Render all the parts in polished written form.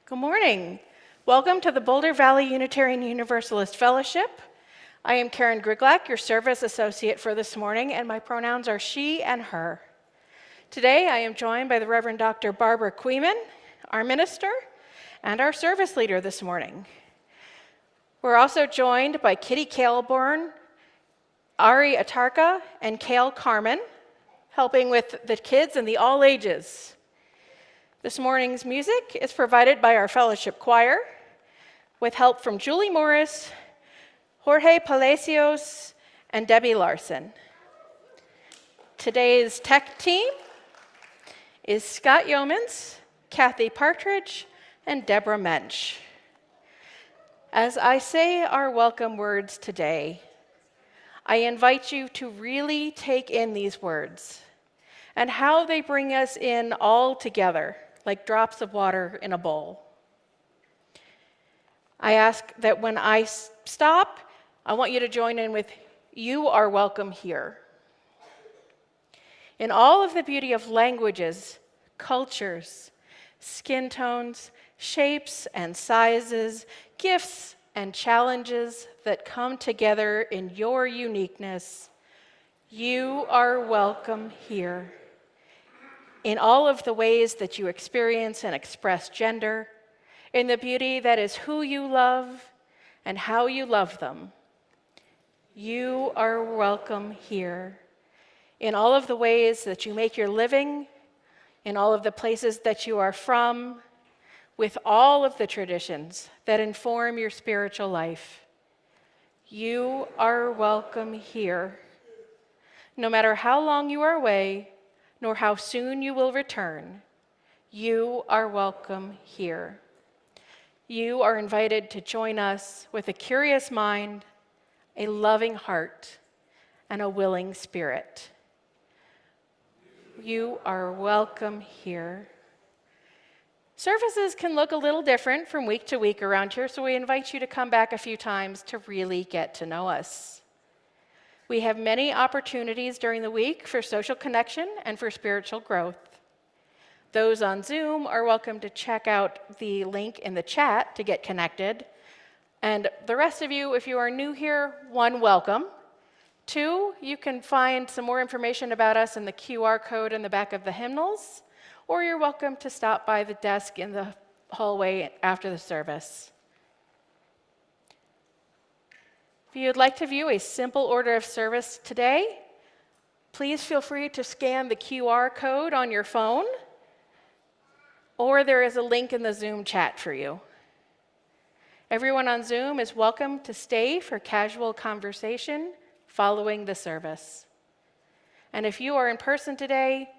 Good morning. Welcome to the Boulder Valley Unitarian Universalist Fellowship. I am Karen Griglak, your service associate for this morning, and my pronouns are she and her. Today, I am joined by the Reverend Dr. Barbara Queeman, our minister, and our service leader this morning. We're also joined by Kitty Kaleborn, Ari Atarka, and Kale Carmen, helping with the kids and the all ages. This morning's music is provided by our fellowship choir, with help from Julie Morris, Jorge Palacios, and Debbie Larson. Today's tech team is Scott Yeomans, Kathy Partridge, and Deborah Mensch. As I say our welcome words today, I invite you to really take in these words and how they bring us in all together, like drops of water in a bowl. I ask that when I stop, I want you to join in with, "You are welcome here." In all of the beauty of languages, cultures, skin tones, shapes and sizes, gifts and challenges that come together in your uniqueness, you are welcome here. In all of the ways that you experience and express gender, in the beauty that is who you love and how you love them, you are welcome here. In all of the ways that you make your living, in all of the places that you are from, with all of the traditions that inform your spiritual life, you are welcome here. No matter how long you are away, nor how soon you will return, you are welcome here. You are invited to join us with a curious mind, a loving heart, and a willing spirit. You are welcome here. Services can look a little different from week to week around here, so we invite you to come back a few times to really get to know us. We have many opportunities during the week for social connection and for spiritual growth. Those on Zoom are welcome to check out the link in the chat to get connected. And the rest of you, if you are new here, one, welcome. Two, you can find some more information about us in the QR code in the back of the hymnals, or you're welcome to stop by the desk in the hallway after the service. If you'd like to view a simple order of service today, please feel free to scan the QR code on your phone, or there is a link in the Zoom chat for you. Everyone on Zoom is welcome to stay for casual conversation following the service. And if you are in person today,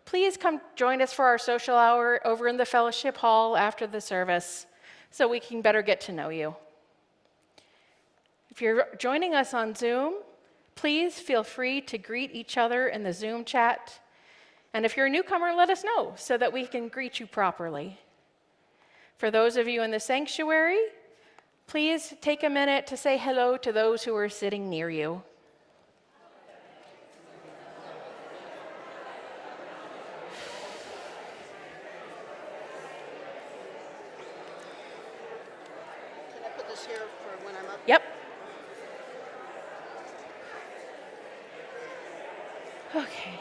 please come join us for our social hour over in the fellowship hall after the service so we can better get to know you. If you're joining us on Zoom, please feel free to greet each other in the Zoom chat. And if you're a newcomer, let us know so that we can greet you properly. For those of you in the sanctuary, please take a minute to say hello to those who are sitting near you. Can I put this here for when I'm up? Yep. Okay.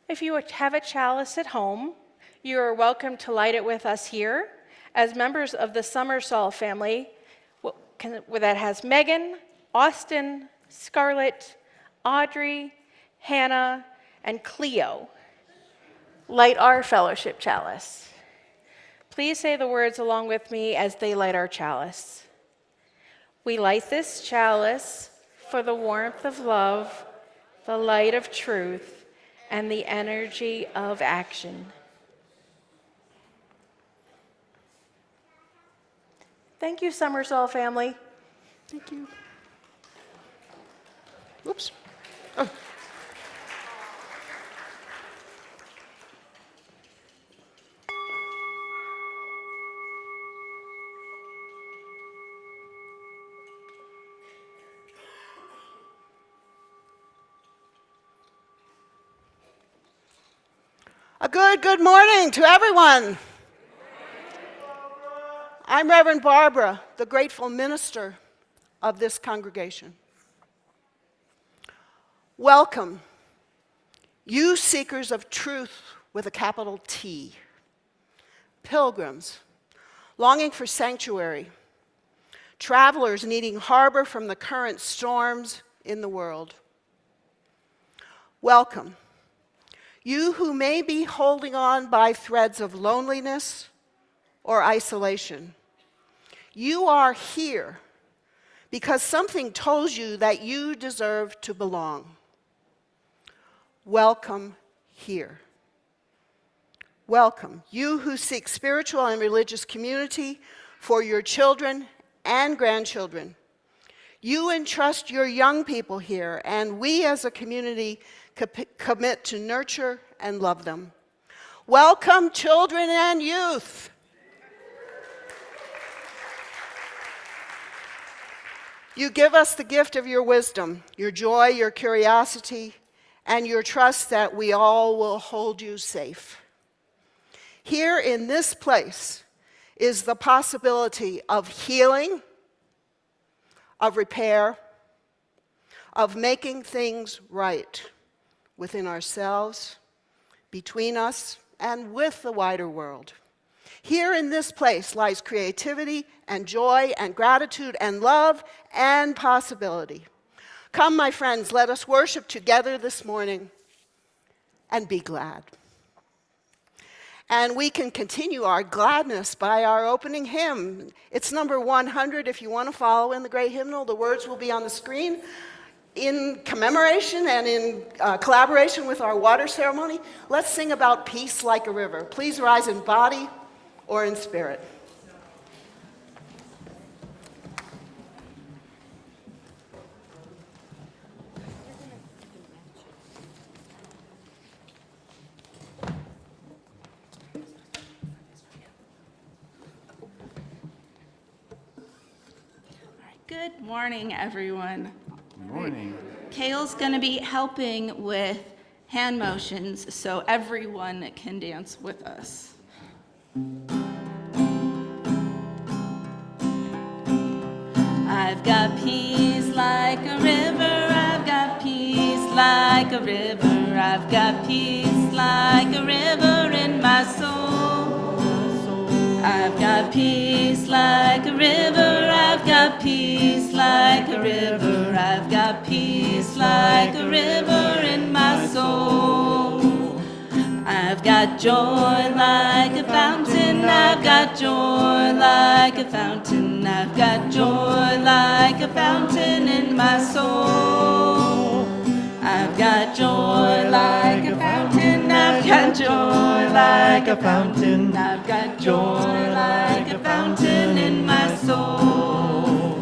If you have a chalice at home, you are welcome to light it with us here as members of the Summersall family that has Megan, Austin, Scarlett, Audrey, Hannah, and Cleo. Light our fellowship chalice. Please say the words along with me as they light our chalice. We light this chalice for the warmth of love, the light of truth, and the energy of action. Thank you, Summersall family. Thank you. Oops. Oh. A good morning to everyone. I'm Reverend Barbara, the grateful minister of this congregation. Welcome, you seekers of truth with a capital T, pilgrims longing for sanctuary, travelers needing harbor from the current storms in the world. Welcome, you who may be holding on by threads of loneliness or isolation. You are here because something told you that you deserve to belong. Welcome here. Welcome, you who seek spiritual and religious community for your children and grandchildren. You entrust your young people here, and we as a community commit to nurture and love them. Welcome, children and youth. You give us the gift of your wisdom, your joy, your curiosity, and your trust that we all will hold you safe. Here in this place is the possibility of healing, of repair, of making things right within ourselves, between us, and with the wider world. Here in this place lies creativity and joy and gratitude and love and possibility. Come, my friends, let us worship together this morning and be glad. And we can continue our gladness by our opening hymn. It's number 100 if you want to follow in the great hymnal. The words will be on the screen. In commemoration and in collaboration with our water ceremony, let's sing about peace like a river. Please rise in body or in spirit. Good morning, everyone. Good morning. Kale's going to be helping with hand motions so everyone can dance with us. I've got peace like a river, I've got peace like a river, I've got peace like a river in my soul. I've got peace like a river, I've got peace like a river, I've got peace like a river in my soul. I've got joy like a fountain, I've got joy like a fountain, I've got joy like a fountain in my soul. I've got joy like a fountain, I've got joy like a fountain, I've got joy like a fountain in my soul.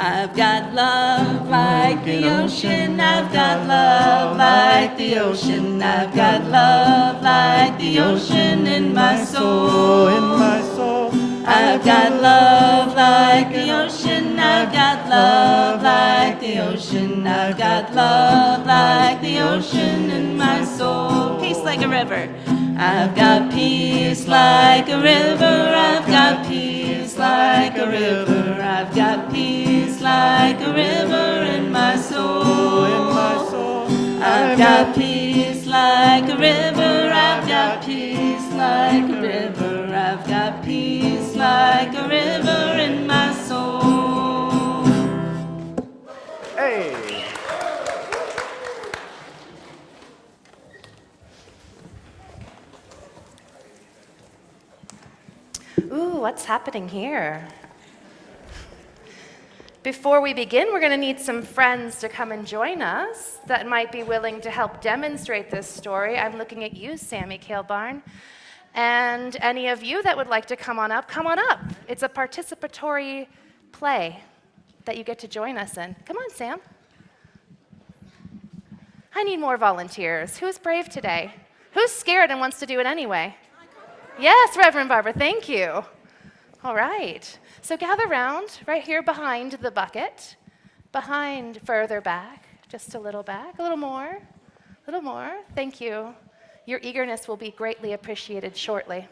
I've got love like the ocean, I've got love like the ocean, I've got love like the ocean in my soul. I've got love like the ocean, I've got love like the ocean, I've got love like the ocean in my soul. Peace like a river. I've got peace like a river, I've got peace like a river, I've got peace like a river in my soul. I've got peace like a river, I've got peace like a river, I've got peace like a river in my soul. Hey. Ooh, what's happening here? Before we begin, we're going to need some friends to come and join us that might be willing to help demonstrate this story. I'm looking at you, Sammy Kailbarn. And any of you that would like to come on up, come on up. It's a participatory play that you get to join us in. Come on, Sam. I need more volunteers. Who's brave today? Who's scared and wants to do it anyway? Yes, Reverend Barbara, thank you. All right. So gather round right here behind the bucket, further back, just a little back, a little more. Thank you. Your eagerness will be greatly appreciated shortly.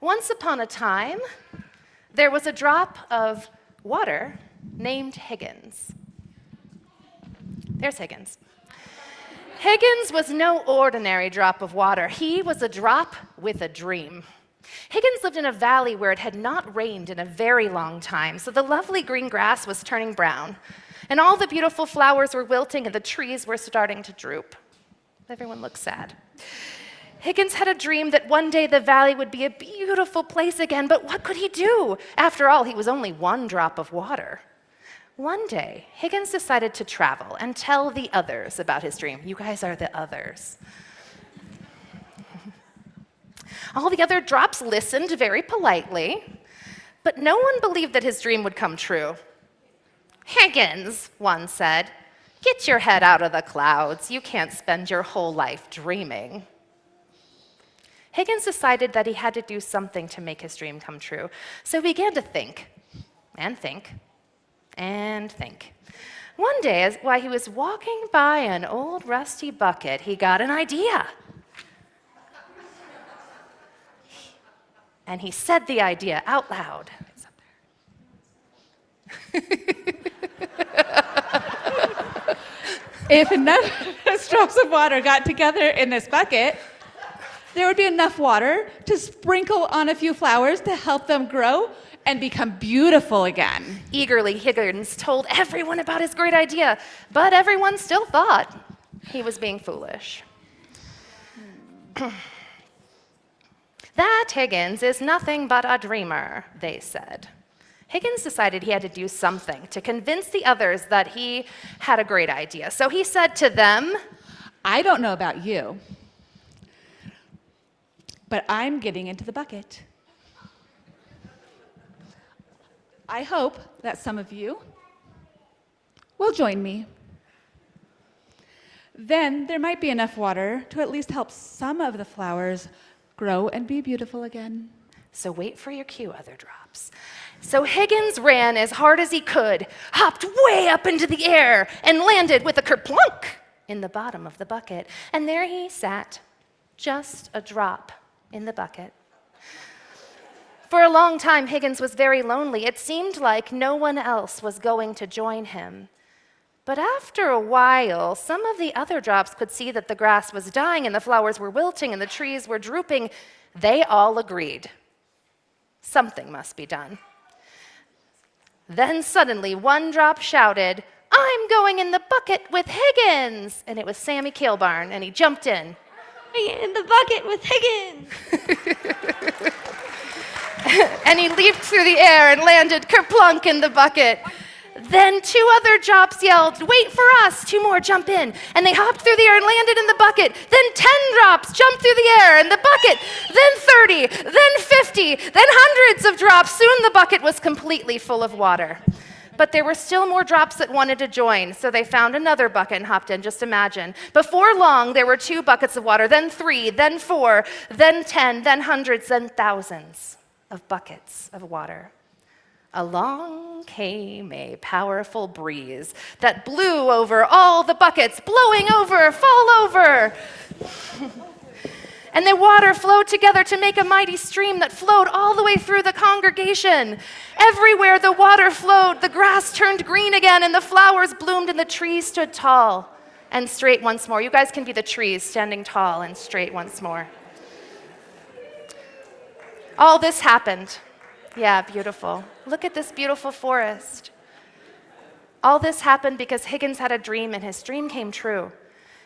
Once upon a time, there was a drop of water named Higgins. There's Higgins. Higgins was no ordinary drop of water. He was a drop with a dream. Higgins lived in a valley where it had not rained in a very long time, so the lovely green grass was turning brown, and all the beautiful flowers were wilting and the trees were starting to droop. Everyone looked sad. Higgins had a dream that one day the valley would be a beautiful place again, but what could he do? After all, he was only one drop of water. One day, Higgins decided to travel and tell the others about his dream. You guys are the others. All the other drops listened very politely, but no one believed that his dream would come true. "Higgins," one said, "get your head out of the clouds. You can't spend your whole life dreaming." Higgins decided that he had to do something to make his dream come true, so he began to think and think and think. One day, while he was walking by an old rusty bucket, he got an idea. And he said the idea out loud. If enough drops of water got together in this bucket, there would be enough water to sprinkle on a few flowers to help them grow and become beautiful again. Eagerly, Higgins told everyone about his great idea, but everyone still thought he was being foolish. "That Higgins is nothing but a dreamer," they said. Higgins decided he had to do something to convince the others that he had a great idea. So he said to them, "I don't know about you, but I'm getting into the bucket. I hope that some of you will join me. Then there might be enough water to at least help some of the flowers grow and be beautiful again." So wait for your cue, other drops. So Higgins ran as hard as he could, hopped way up into the air, and landed with a kerplunk in the bottom of the bucket. And there he sat, just a drop in the bucket. For a long time, Higgins was very lonely. It seemed like no one else was going to join him. But after a while, some of the other drops could see that the grass was dying and the flowers were wilting and the trees were drooping. They all agreed. Something must be done. Then suddenly one drop shouted, "I'm going in the bucket with Higgins!" And it was Sammy Kailbarn, and he jumped in. In the bucket with Higgins! And he leaped through the air and landed kerplunk in the bucket. Then two other drops yelled, "Wait for us!" 2 more jump in. And they hopped through the air and landed in the bucket. Then 10 drops jumped through the air in the bucket. Then 30, then 50, then hundreds of drops. Soon the bucket was completely full of water. But there were still more drops that wanted to join, so they found another bucket and hopped in. Just imagine. Before long, there were 2 buckets of water, then 3, then 4, then 10, then hundreds, then thousands of buckets of water. Along came a powerful breeze that blew over all the buckets, blowing over, fall over. And the water flowed together to make a mighty stream that flowed all the way through the congregation. Everywhere the water flowed, the grass turned green again, and the flowers bloomed, and the trees stood tall and straight once more. You guys can be the trees standing tall and straight once more. All this happened. Yeah, beautiful. Look at this beautiful forest. All this happened because Higgins had a dream, and his dream came true.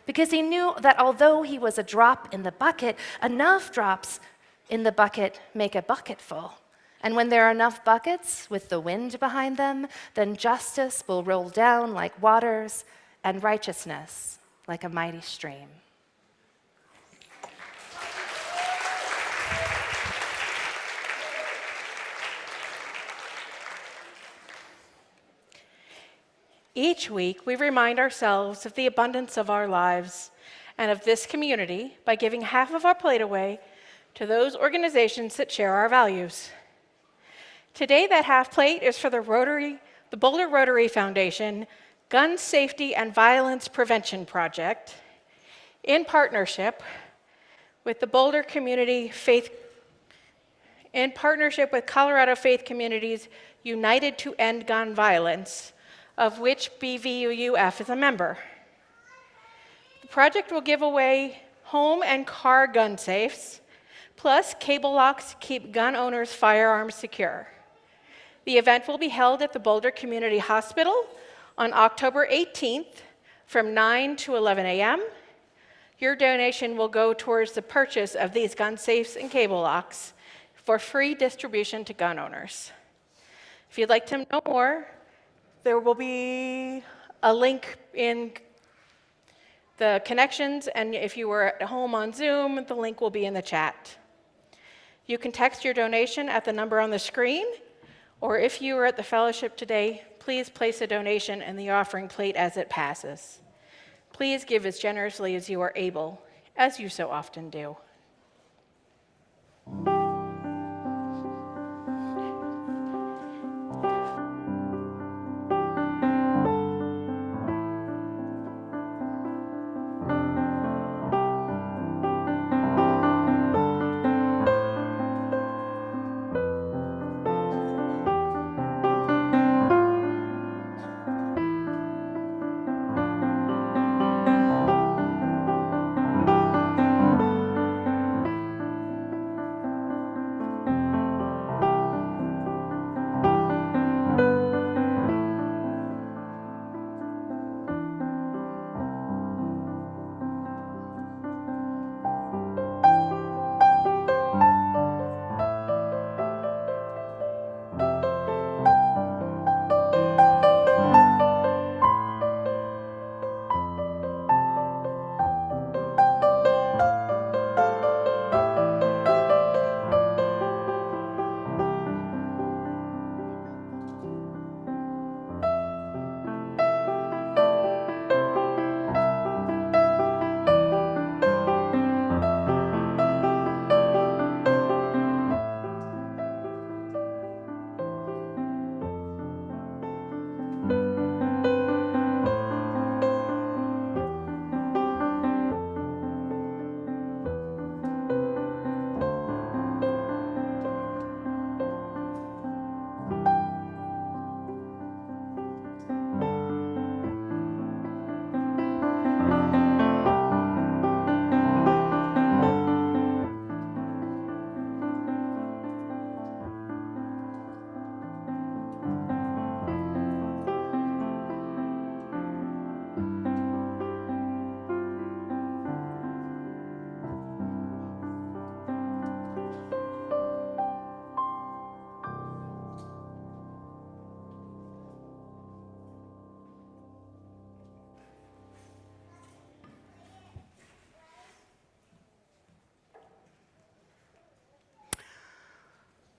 Because he knew that although he was a drop in the bucket, enough drops in the bucket make a bucket full. And when there are enough buckets with the wind behind them, then justice will roll down like waters and righteousness like a mighty stream. Each week, we remind ourselves of the abundance of our lives and of this community by giving half of our plate away to those organizations that share our values. Today, that half plate is for the Boulder Rotary Foundation Gun Safety and Violence Prevention Project in partnership with the Boulder in partnership with Colorado Faith Communities United to End Gun Violence, of which BVUUF is a member. The project will give away home and car gun safes, plus cable locks to keep gun owners' firearms secure. The event will be held at the Boulder Community Hospital on October 18th from 9 to 11 a.m. Your donation will go towards the purchase of these gun safes and cable locks for free distribution to gun owners. If you'd like to know more, there will be a link in the connections, and if you were at home on Zoom, the link will be in the chat. You can text your donation at the number on the screen, or if you were at the fellowship today, please place a donation in the offering plate as it passes. Please give as generously as you are able, as you so often do.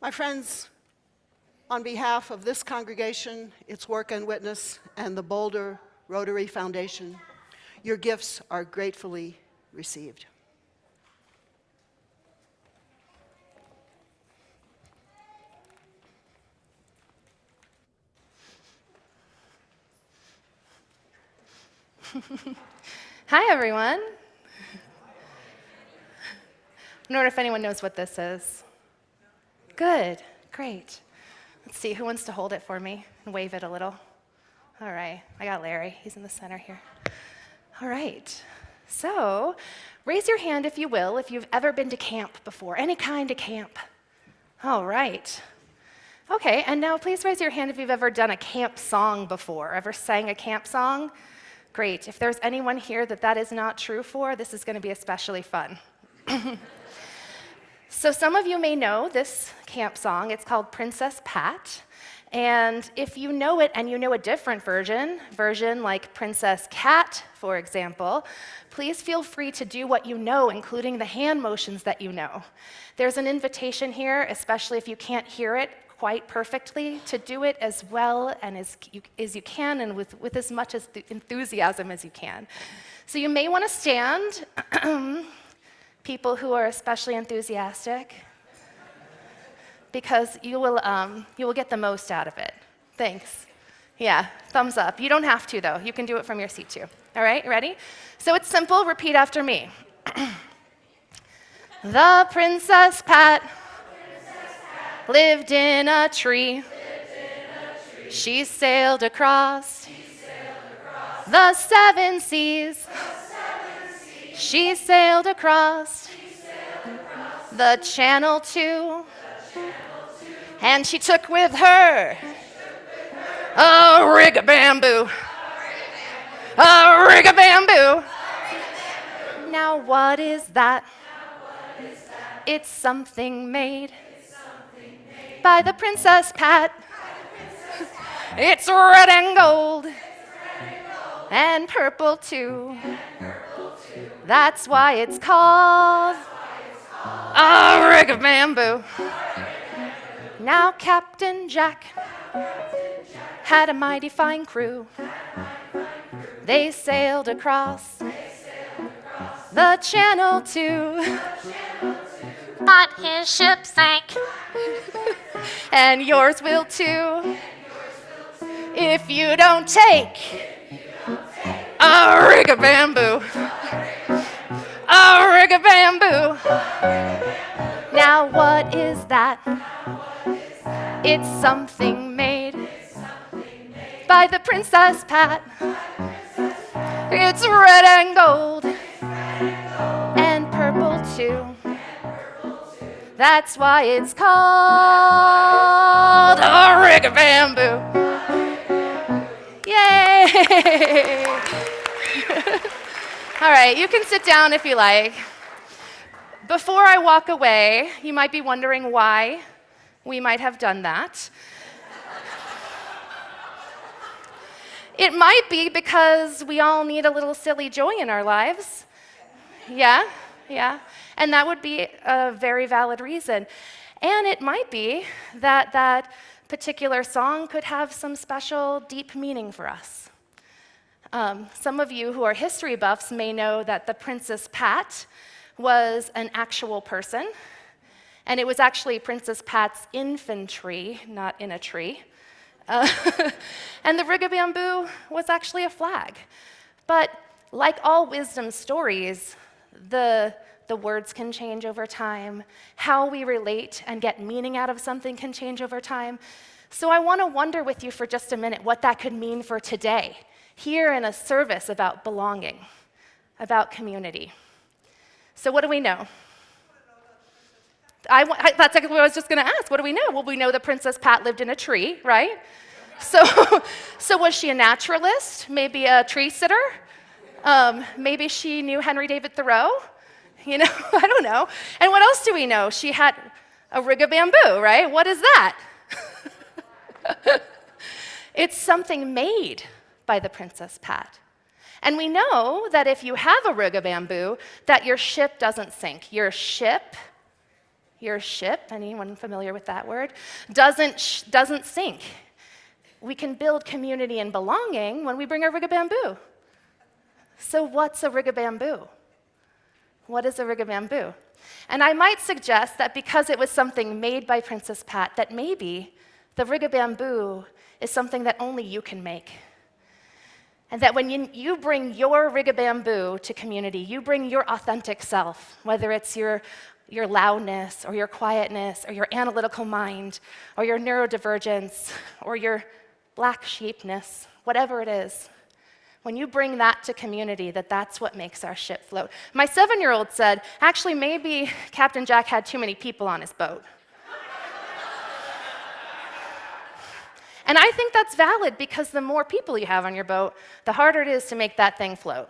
My friends, on behalf of this congregation, its Work and Witness, and the Boulder Rotary Foundation, your gifts are gratefully received. Hi, everyone. I wonder if anyone knows what this is. Good, great. Let's see, who wants to hold it for me and wave it a little? All right, I got Larry. He's in the center here. All right, so raise your hand, if you will, if you've ever been to camp before, any kind of camp. All right. Okay, and now please raise your hand if you've ever done a camp song before, ever sang a camp song. Great. If there's anyone here that is not true for, this is going to be especially fun. So some of you may know this camp song. It's called Princess Pat. And if you know it and you know a different version like Princess Cat, for example, please feel free to do what you know, including the hand motions that you know. There's an invitation here, especially if you can't hear it quite perfectly, to do it as well and as you can and with as much enthusiasm as you can. So you may want to stand, people who are especially enthusiastic, because you will get the most out of it. Thanks. Yeah, thumbs up. You don't have to, though. You can do it from your seat, too. All right, ready? So it's simple. Repeat after me. The Princess Pat lived in a tree. She sailed across the 7 seas. She sailed across the channel too. And she took with her a rig of bamboo. A rig of bamboo. Now what is that? It's something made by the Princess Pat. It's red and gold. And purple too. That's why it's called a rig of bamboo. Now Captain Jack had a mighty fine crew. They sailed across the channel too. But his ship sank. And yours will too. If you don't take a rig of bamboo. A rig of bamboo. Now what is that? It's something made by the Princess Pat. It's red and gold and purple too. That's why it's called a rig of bamboo. Yay! All right, you can sit down if you like. Before I walk away, you might be wondering why we might have done that. It might be because we all need a little silly joy in our lives. Yeah. And that would be a very valid reason. And it might be that that particular song could have some special, deep meaning for us. Some of you who are history buffs may know that the Princess Pat was an actual person. And it was actually Princess Pat's infantry, not in a tree. And the rig of bamboo was actually a flag. But like all wisdom stories, the words can change over time. How we relate and get meaning out of something can change over time. So I want to wonder with you for just a minute what that could mean for today, here in a service about belonging, about community. So what do we know? That's exactly what I was just going to ask. What do we know? Well, we know that Princess Pat lived in a tree, right? So was she a naturalist? Maybe a tree sitter? Maybe she knew Henry David Thoreau? I don't know. And what else do we know? She had a rig of bamboo, right? What is that? It's something made by the Princess Pat. And we know that if you have a rig of bamboo, that your ship doesn't sink. Your ship, anyone familiar with that word, doesn't sink. We can build community and belonging when we bring a rig of bamboo. So what's a rig of bamboo? What is a rig of bamboo? And I might suggest that because it was something made by Princess Pat, that maybe the rig of bamboo is something that only you can make. And that when you bring your rig of bamboo to community, you bring your authentic self, whether it's your loudness or your quietness or your analytical mind or your neurodivergence or your black sheepness, whatever it is, when you bring that to community, that's what makes our ship float. My 7-year-old said, actually, maybe Captain Jack had too many people on his boat. And I think that's valid because the more people you have on your boat, the harder it is to make that thing float,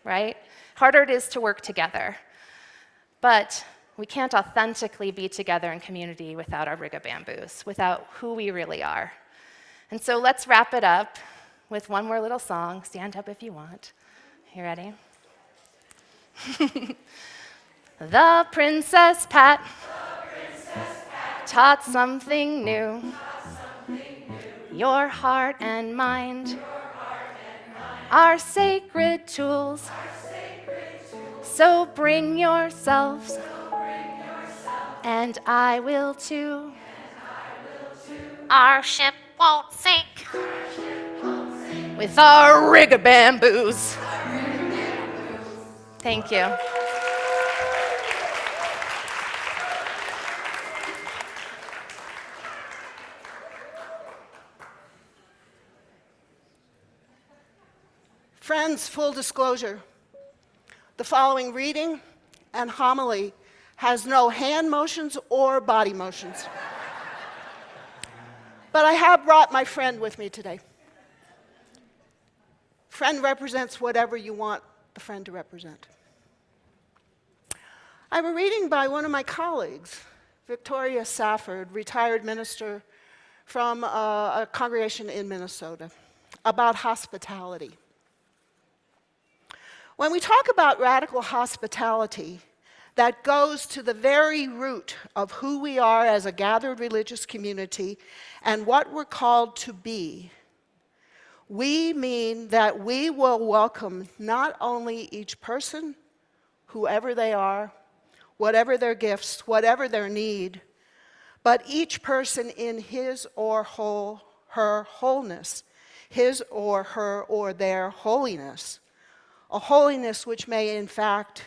right? Harder it is to work together. But We can't authentically be together in community without our Rigabamboos, without who we really are. And so let's wrap it up with one more little song. Stand up if you want. You ready? The Princess Pat taught something new. Your heart and mind are sacred tools. So bring yourselves, and I will too. Our ship won't sink with our Rigabamboos. Thank you. Friends, full disclosure, the following reading and homily has no hand motions or body motions. But I have brought my friend with me today. Friend represents whatever you want the friend to represent. I have a reading by one of my colleagues, Victoria Safford, retired minister from a congregation in Minnesota, about hospitality. When we talk about radical hospitality, that goes to the very root of who we are as a gathered religious community and what we're called to be. We mean that we will welcome not only each person, whoever they are, whatever their gifts, whatever their need, but each person in his or her wholeness, his or her or their holiness. A holiness which may, in fact,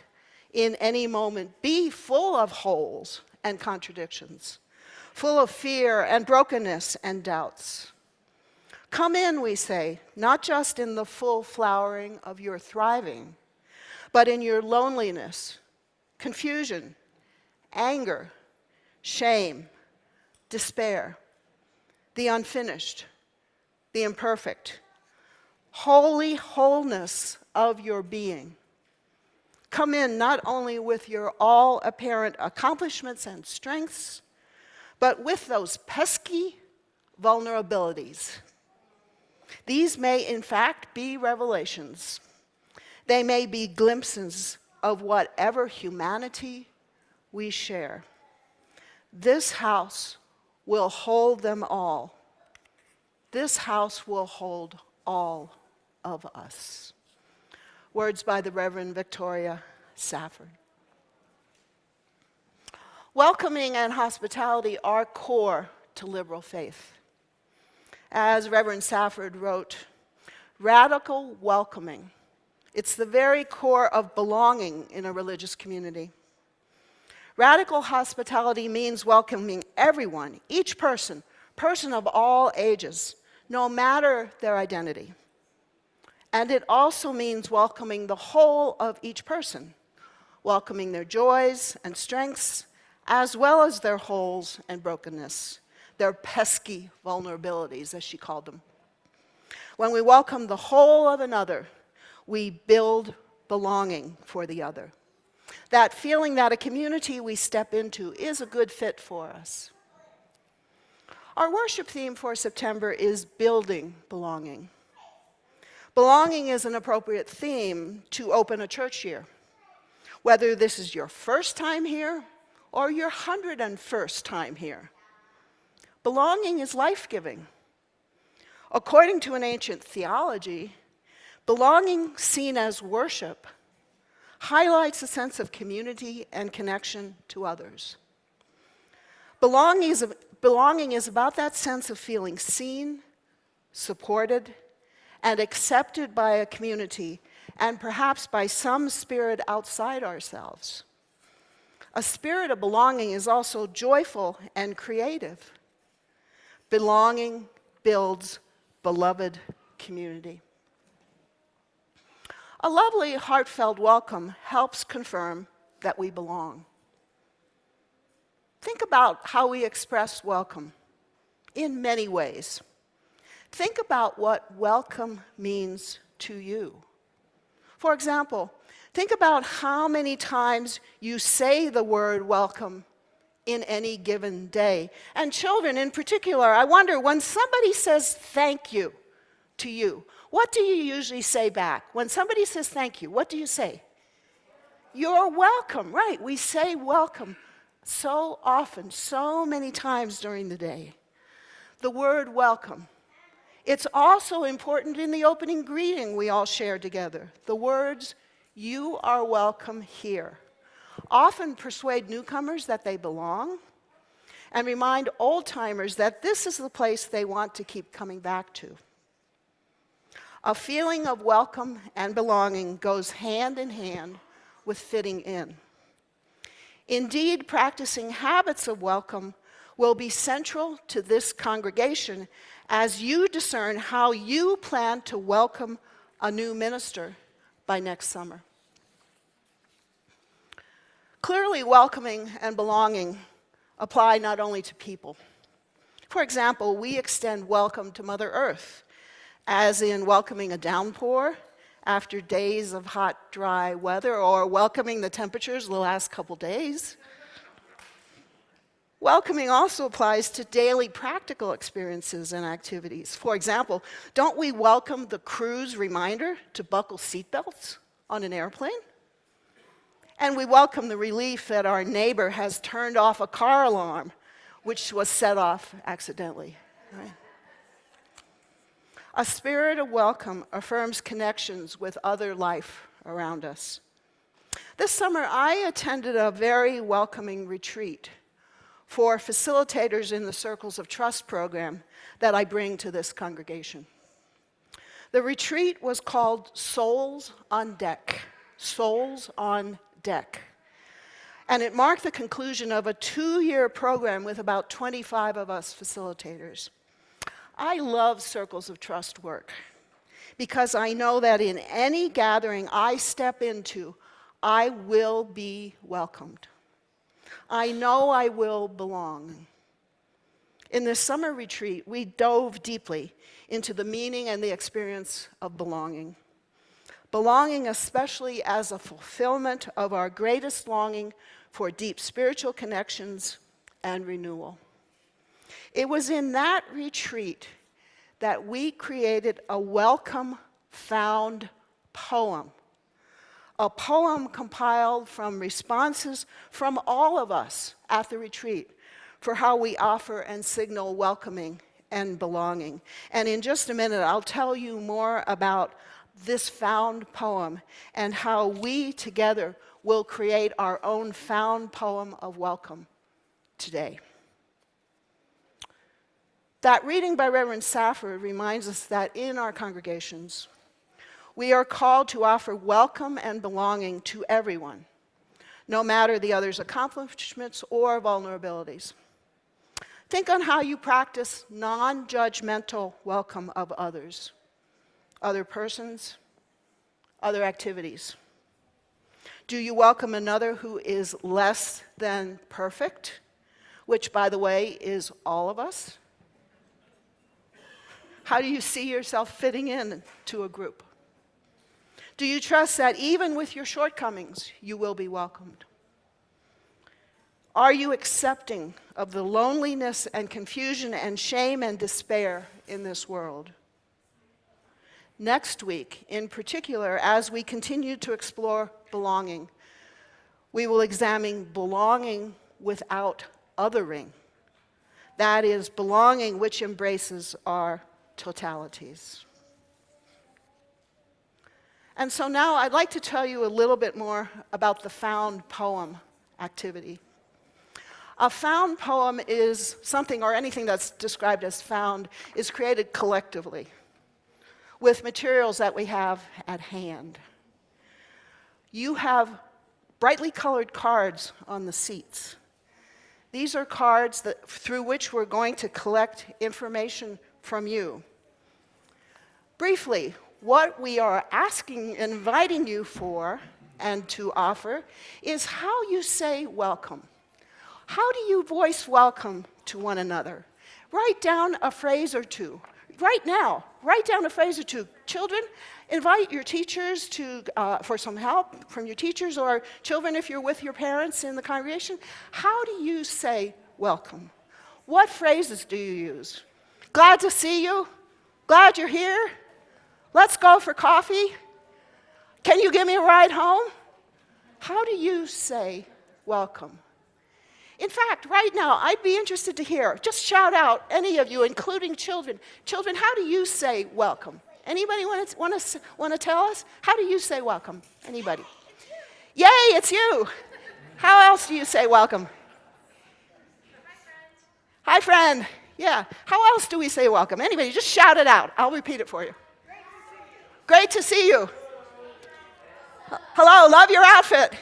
in any moment be full of holes and contradictions, full of fear and brokenness and doubts. Come in, we say, not just in the full flowering of your thriving, but in your loneliness, confusion, anger, shame, despair, the unfinished, the imperfect, holy wholeness of your being. Come in not only with your all apparent accomplishments and strengths, but with those pesky vulnerabilities. These may, in fact, be revelations. They may be glimpses of whatever humanity we share. This house will hold them all. This house will hold all of us. Words by the Reverend Victoria Safford. Welcoming and hospitality are core to liberal faith. As Reverend Safford wrote, radical welcoming. It's the very core of belonging in a religious community. Radical hospitality means welcoming everyone, each person of all ages, no matter their identity. And it also means welcoming the whole of each person, welcoming their joys and strengths, as well as their holes and brokenness, their pesky vulnerabilities, as she called them. When we welcome the whole of another, we build belonging for the other. That feeling that a community we step into is a good fit for us. Our worship theme for September is building belonging. Belonging is an appropriate theme to open a church year. Whether this is your first time here or your 101st time here, belonging is life-giving. According to an ancient theology, belonging seen as worship highlights a sense of community and connection to others. Belonging is about that sense of feeling seen, supported, and accepted by a community, and perhaps by some spirit outside ourselves. A spirit of belonging is also joyful and creative. Belonging builds beloved community. A lovely, heartfelt welcome helps confirm that we belong. Think about how we express welcome in many ways. Think about what welcome means to you. For example, Think about how many times you say the word welcome in any given day. And children in particular, I wonder, when somebody says thank you to you, what do you usually say back? When somebody says thank you, what do you say? You're welcome, right? We say welcome so often, so many times during the day. The word welcome. It's also important in the opening greeting we all share together. The words, "You are welcome here," often persuade newcomers that they belong and remind old-timers that this is the place they want to keep coming back to. A feeling of welcome and belonging goes hand in hand with fitting in. Indeed, practicing habits of welcome will be central to this congregation as you discern how you plan to welcome a new minister by next summer. Clearly, welcoming and belonging apply not only to people. For example, we extend welcome to Mother Earth, as in welcoming a downpour after days of hot, dry weather, or welcoming the temperatures the last couple days. Welcoming also applies to daily practical experiences and activities. For example, don't we welcome the crew's reminder to buckle seatbelts on an airplane? And we welcome the relief that our neighbor has turned off a car alarm, which was set off accidentally. Right? A spirit of welcome affirms connections with other life around us. This summer, I attended a very welcoming retreat for facilitators in the Circles of Trust program that I bring to this congregation. The retreat was called Souls on Deck, Souls on Deck. And it marked the conclusion of a 2-year program with about 25 of us facilitators. I love Circles of Trust work because I know that in any gathering I step into, I will be welcomed. I know I will belong. In this summer retreat, we dove deeply into the meaning and the experience of belonging. Belonging especially as a fulfillment of our greatest longing for deep spiritual connections and renewal. It was in that retreat that we created a welcome found poem. A poem compiled from responses from all of us at the retreat for how we offer and signal welcoming and belonging. And in just a minute, I'll tell you more about this found poem and how we together will create our own found poem of welcome today. That reading by Reverend Safford reminds us that in our congregations, we are called to offer welcome and belonging to everyone, no matter the other's accomplishments or vulnerabilities. Think on how you practice non-judgmental welcome of others, other persons, other activities. Do you welcome another who is less than perfect, which, by the way, is all of us? How do you see yourself fitting in to a group? Do you trust that even with your shortcomings, you will be welcomed? Are you accepting of the loneliness and confusion and shame and despair in this world? Next week, in particular, as we continue to explore belonging, we will examine belonging without othering. That is, belonging which embraces our totalities. And so now I'd like to tell you a little bit more about the found poem activity. A found poem is something, or anything that's described as found, is created collectively with materials that we have at hand. You have brightly colored cards on the seats. These are cards through which we're going to collect information from you. Briefly, what we are asking, inviting you for, and to offer, is how you say welcome. How do you voice welcome to one another? Write down a phrase or two. right now, write down a phrase or two. Children, invite your teachers for some help from your teachers, or children, if you're with your parents in the congregation. How do you say welcome? What phrases do you use? Glad to see you. Glad you're here. Let's go for coffee. Can you give me a ride home? How do you say welcome? In fact, right now, I'd be interested to hear, just shout out, any of you, including children. Children, how do you say welcome? Anybody want to tell us? How do you say welcome? Anybody? Yay, it's you. How else do you say welcome? Hi, friend. Yeah. How else do we say welcome? Anybody, just shout it out. I'll repeat it for you. Great to see you. Hello, love your outfit.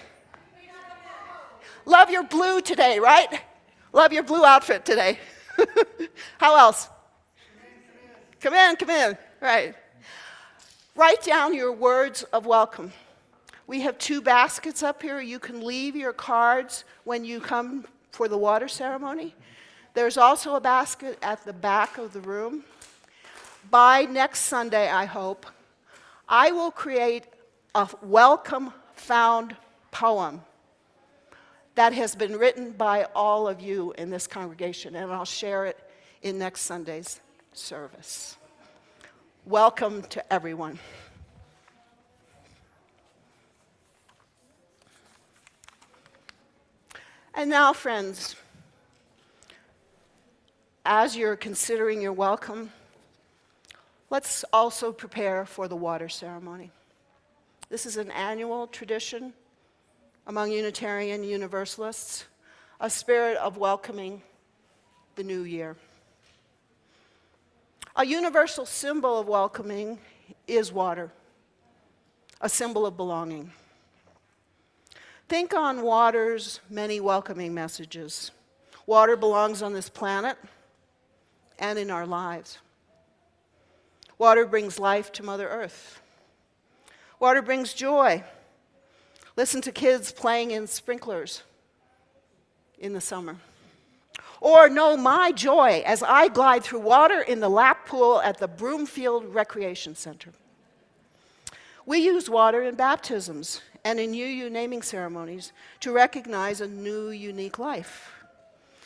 Love your blue today, right? Love your blue outfit today. How else? Come in. Right. Write down your words of welcome. We have 2 baskets up here. You can leave your cards when you come for the water ceremony. There's also a basket at the back of the room. By next Sunday, I hope, I will create a welcome found poem that has been written by all of you in this congregation, and I'll share it in next Sunday's service. Welcome to everyone. And now, friends, as you're considering your welcome, let's also prepare for the water ceremony. This is an annual tradition among Unitarian Universalists, a spirit of welcoming the new year. A universal symbol of welcoming is water, a symbol of belonging. Think on water's many welcoming messages. Water belongs on this planet and in our lives. Water brings life to Mother Earth. Water brings joy. Listen to kids playing in sprinklers in the summer. Or know my joy as I glide through water in the lap pool at the Broomfield Recreation Center. We use water in baptisms and in UU naming ceremonies to recognize a new, unique life.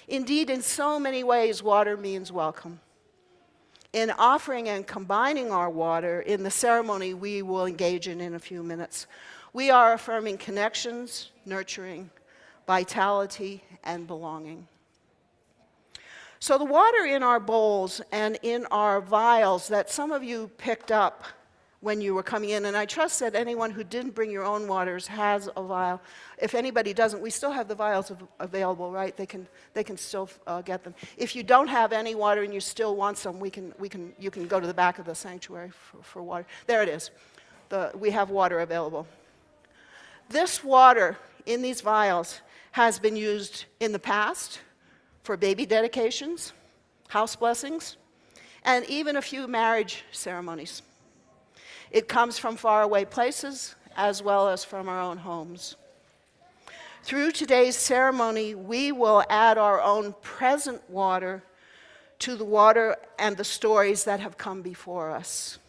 Indeed, in so many ways, water means welcome. In offering and combining our water in the ceremony we will engage in a few minutes, we are affirming connections, nurturing, vitality, and belonging. So the water in our bowls and in our vials that some of you picked up when you were coming in, and I trust that anyone who didn't bring your own waters has a vial. If anybody doesn't, we still have the vials available, right? They can still get them. If you don't have any water and you still want some, you can go to the back of the sanctuary for water. There it is. We have water available. This water in these vials has been used in the past for baby dedications, house blessings, and even a few marriage ceremonies. It comes from faraway places as well as from our own homes. Through today's ceremony, we will add our own present water to the water and the stories that have come before us.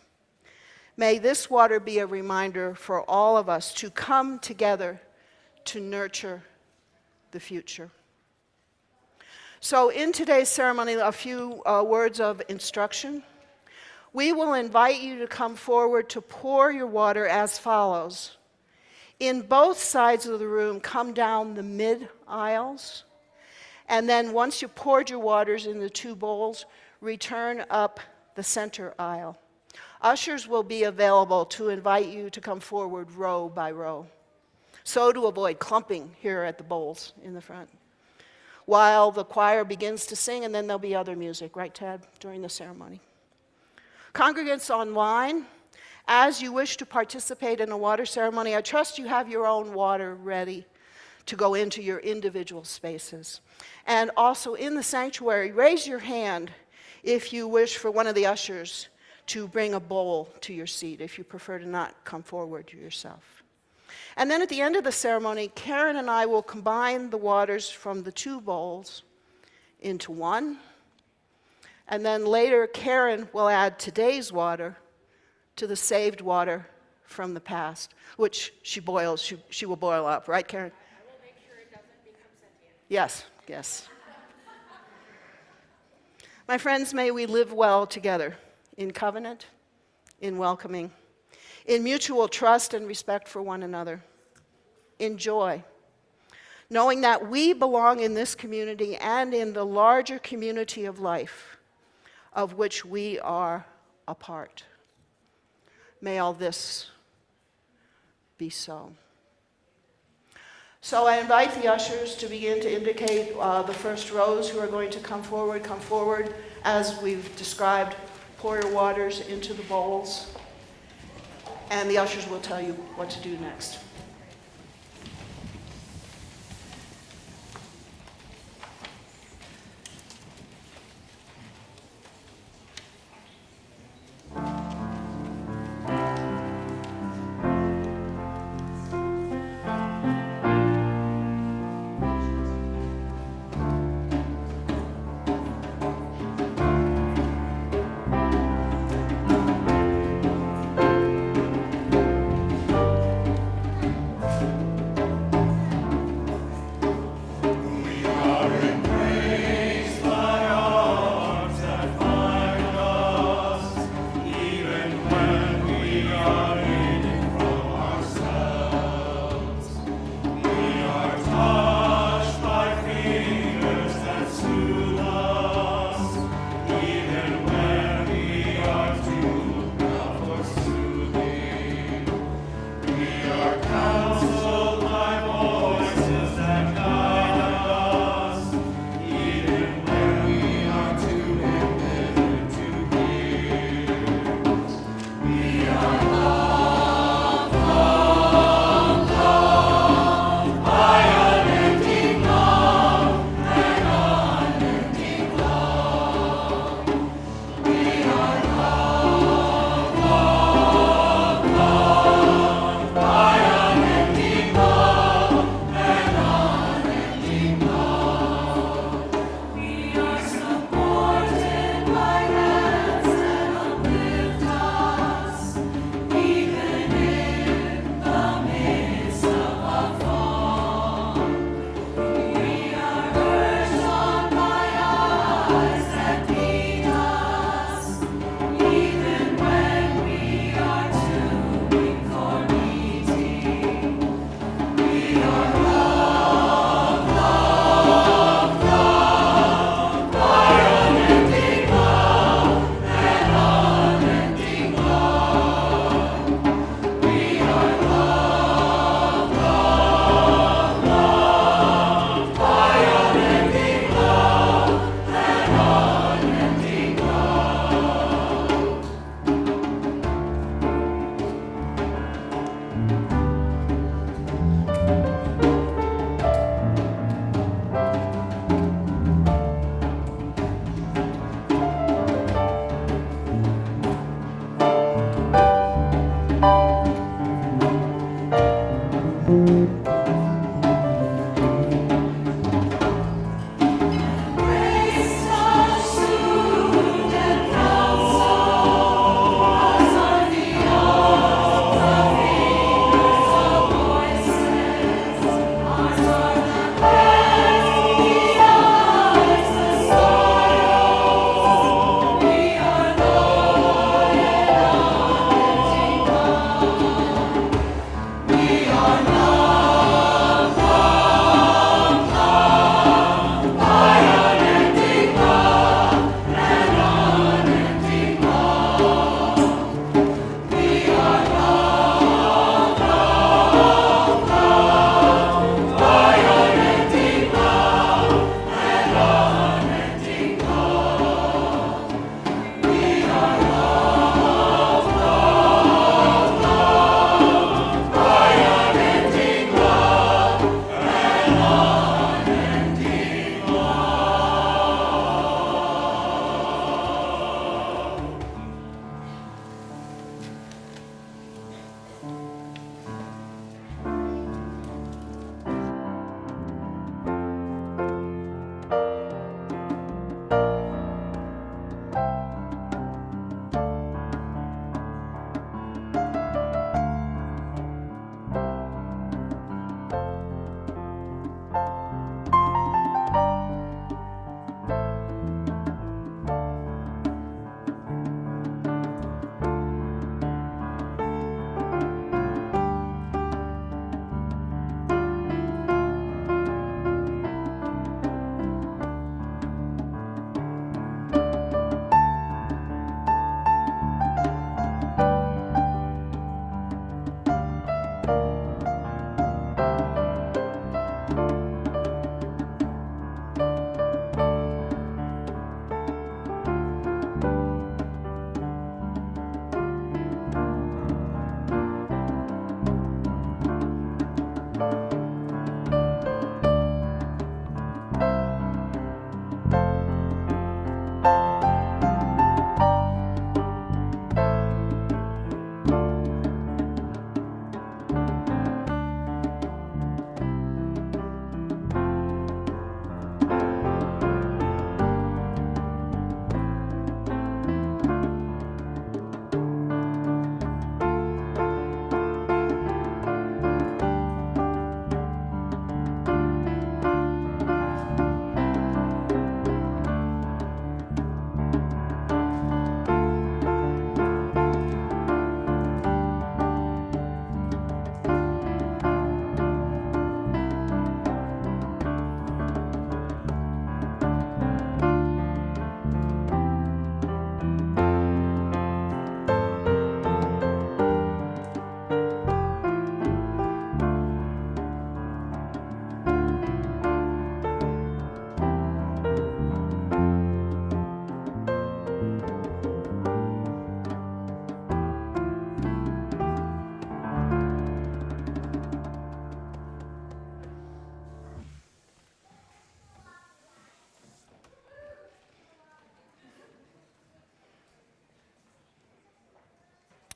May this water be a reminder for all of us to come together to nurture the future. So in today's ceremony, a few words of instruction. We will invite you to come forward to pour your water as follows. In both sides of the room, come down the mid-aisles, and then once you poured your waters in the 2 bowls, return up the center aisle. Ushers will be available to invite you to come forward row by row, so to avoid clumping here at the bowls in the front, while the choir begins to sing, and then there'll be other music, right, Tad, during the ceremony. Congregants online, as you wish to participate in a water ceremony, I trust you have your own water ready to go into your individual spaces. And also in the sanctuary, raise your hand if you wish for one of the ushers to bring a bowl to your seat, if you prefer to not come forward yourself. And then at the end of the ceremony, Karen and I will combine the waters from the 2 bowls into one, And then later, Karen will add today's water to the saved water from the past, which she boils, she will boil up, right, Karen? I will make sure it doesn't become sentient. Yes, yes. My friends, may we live well together in covenant, in welcoming, in mutual trust and respect for one another, in joy, knowing that we belong in this community and in the larger community of life of which we are a part. May all this be so. So I invite the ushers to begin to indicate the first rows who are going to come forward as we've described. Pour your waters into the bowls, and the ushers will tell you what to do next.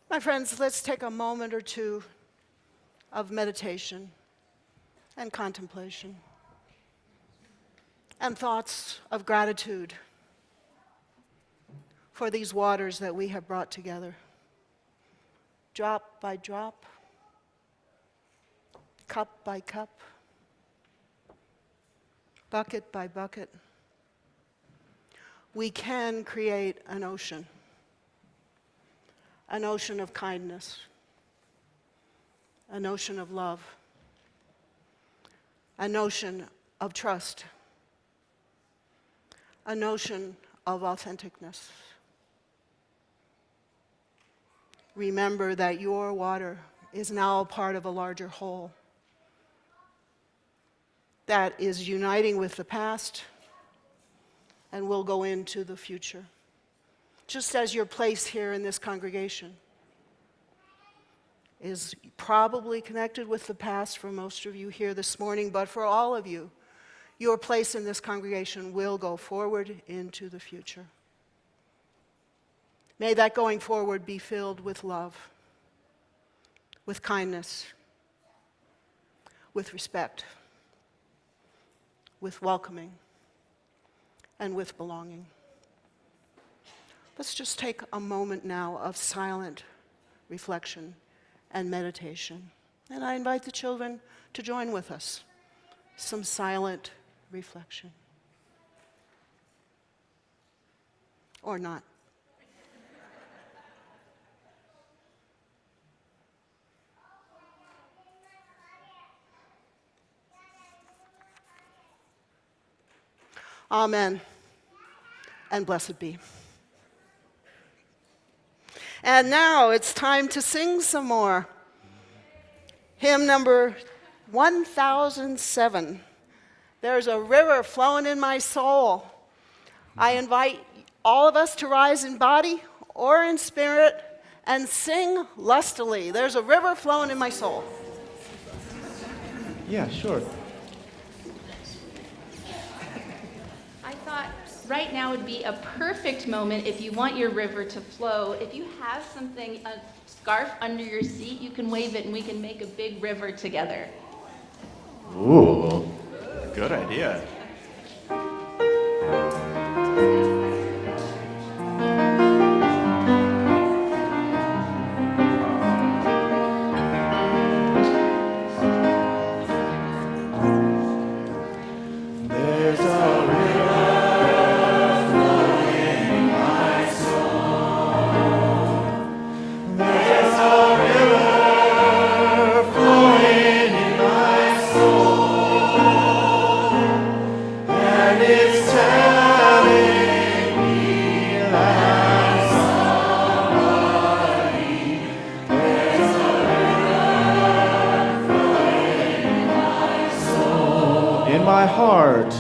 My friends, let's take a moment or two of meditation and contemplation and thoughts of gratitude for these waters that we have brought together, drop by drop, cup by cup, bucket by bucket. We can create an ocean of kindness, an ocean of love, an ocean of trust, an ocean of authenticness. Remember that your water is now a part of a larger whole that is uniting with the past and will go into the future. Just as your place here in this congregation is probably connected with the past for most of you here this morning, but for all of you, your place in this congregation will go forward into the future. May that going forward be filled with love, with kindness, with respect, with welcoming, and with belonging. Let's just take a moment now of silent reflection and meditation. And I invite the children to join with us. Some silent reflection. Or not. Amen, and blessed be. And now it's time to sing some more. Hymn number 1007. There's a river flowing in my soul. I invite all of us to rise in body or in spirit and sing lustily. There's a river flowing in my soul. Yeah, sure. Right now would be a perfect moment if you want your river to flow. If you have something, a scarf under your seat, you can wave it and we can make a big river together. Ooh, good idea. Heart,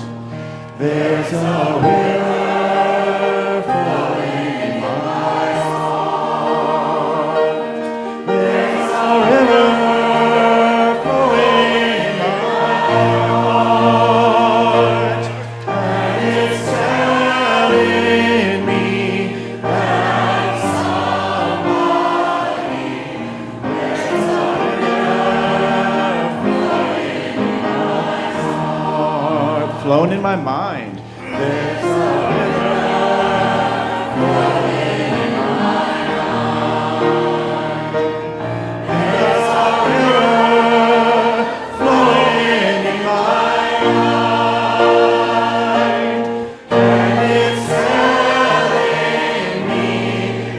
there's a river flowing in my heart. There's a river flowing in my heart, and it's telling me that somebody, there's a river flowing in my mind. There's a river flowing in my mind. There's a river flowing in my mind. And it's telling me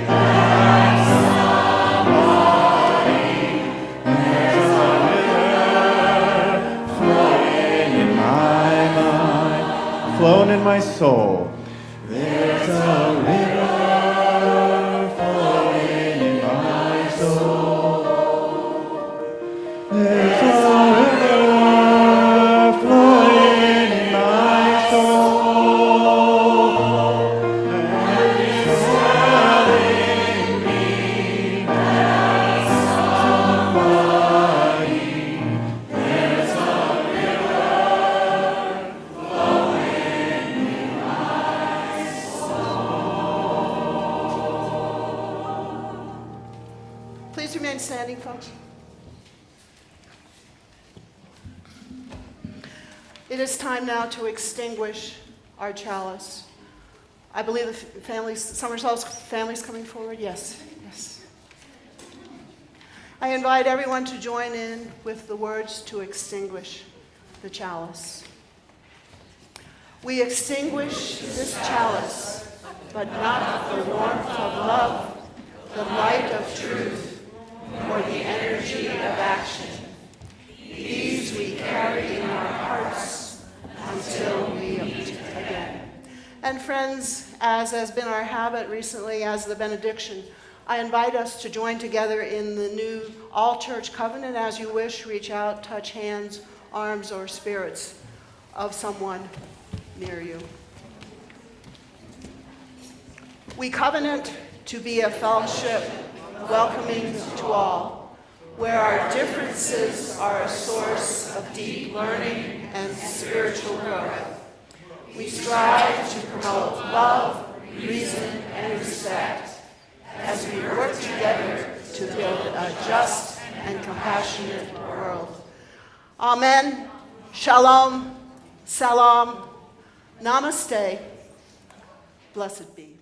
that somebody, there's a river flowing in my mind. Flowing in my soul. There's a river flowing in my soul. There's a river flowing in my soul. And it's telling me that somebody, there's a river flowing in my Please remain standing, folks. It is time now to extinguish our chalice. I believe the families, Somersault's families coming forward. Yes, yes. I invite everyone to join in with the words to extinguish the chalice. We extinguish this chalice, but not the warmth of love, the light of truth, or the energy of action. These we carry in our hearts until we meet again. And friends, as has been our habit recently as the benediction, I invite us to join together in the new all-church covenant. As you wish, reach out, touch hands, arms, or spirits of someone near you. We covenant to be a fellowship welcoming to all, where our differences are a source of deep learning and spiritual growth. We strive to promote love, reason, and respect as we work together to build a just and compassionate world. Amen. Shalom. Salam. Namaste. Blessed be.